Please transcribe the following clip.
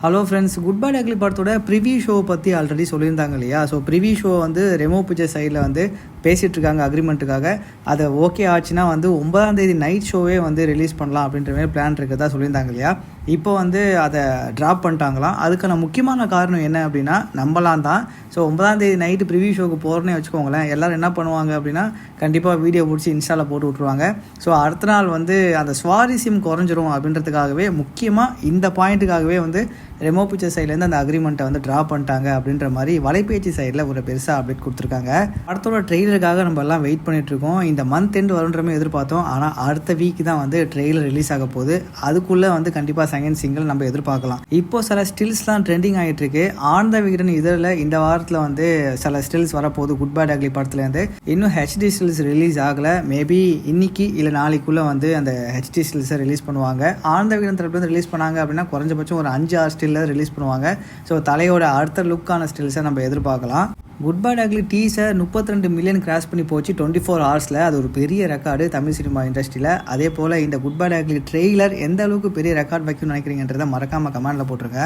Hello friends, good bye ugly படத்தோட preview show பற்றி already சொல்லியிருந்தாங்க இல்லையா? ஸோ ப்ரிவியூ ஷோ வந்து ரெமோ பிக்சர் சைடில் வந்து பேசிகிட்டு இருக்காங்க அக்ரிமெண்ட்டுக்காக. அதை ஓகே ஆச்சுன்னா வந்து 9ஆம் தேதி நைட் ஷோவே வந்து ரிலீஸ் பண்ணலாம் அப்படின்ற மாதிரி பிளான் இருக்கிறதா சொல்லியிருந்தாங்க இல்லையா? இப்போ வந்து அதை ட்ராப் பண்ணிட்டாங்களாம். அதுக்கான முக்கியமான காரணம் என்ன அப்படின்னா நம்பலாம் தான். ஸோ 9ஆம் தேதி நைட்டு ப்ரிவியூ ஷோக்கு போகிறேன்னே வச்சுக்கோங்களேன், எல்லோரும் என்ன பண்ணுவாங்க அப்படின்னா கண்டிப்பாக வீடியோ பிடிச்சி இன்ஸ்டாவில் போட்டு விட்ருவாங்க. ஸோ அடுத்த நாள் வந்து அந்த சுவாரஸ்யம் குறைஞ்சிரும் அப்படின்றதுக்காகவே, முக்கியமாக இந்த பாயிண்ட்டுக்காகவே வந்து ரெமோ பிக்சர் சைட்லேருந்து அந்த அக்ரிமெண்ட்டை வந்து ட்ரா பண்ணிட்டாங்க அப்படின்ற மாதிரி வலைபேச்சு சைடில் ஒரு பெருசாக அப்டேட் கொடுத்துருக்காங்க. படத்தோட ட்ரெய்லருக்காக நம்ம எல்லாம் வெயிட் பண்ணிகிட்ருக்கோம். இந்த மந்த் எண்டு வருன்றமே எதிர்பார்த்தோம். ஆனால் அடுத்த வீக் தான் வந்து ட்ரெய்லர் ரிலீஸ் ஆக போகுது. அதுக்குள்ளே வந்து கண்டிப்பாக செகண்ட் சிங்கிள் நம்ம எதிர்பார்க்கலாம். இப்போ சில ஸ்டில்ஸ்லாம் ட்ரெண்டிங் ஆகிட்டு இருக்கு. ஆன் த விகடன் இதில் இந்த வாரத்தில் வந்து சில ஸ்டில்ஸ் வரப்போகுது. குட் பை அக்லி படத்துலேருந்து இன்னும் ஹெச்டி ஸ்டில்ஸ் ரிலீஸ் ஆகலை. மேபி இன்னைக்கு இல்லை நாளைக்குள்ளே வந்து அந்த ஹெச்டி ஸ்டில்ஸை ரிலீஸ் பண்ணுவாங்க. ஆன் த விகடன் தரப்புலேருந்து ரிலீஸ் பண்ணாங்க அப்படின்னா குறைஞ்சபட்சம் ஒரு 5-6 ஸ்டில்ல ரிலீஸ் பண்ணுவாங்க. ஸோ தலையோட அடுத்த லுக்கான ஸ்டில்ஸை நம்ம எதிர்பார்க்கலாம். Good bye ugly teaser 32 million cross பண்ணி போச்சு 24 ஹவர்ஸில். அது ஒரு பெரிய ரெக்கார்டு தமிழ் சினிமா இண்டஸ்ட்ரியில். அதே போல் இந்த குட் பை அக்லி ட்ரெய்லர் எந்த அளவுக்கு பெரிய ரெக்கார்ட் வைக்கணும்னு நினைக்கிறீங்கன்றதை மறக்காமல் கமெண்டில் போட்டிருங்க.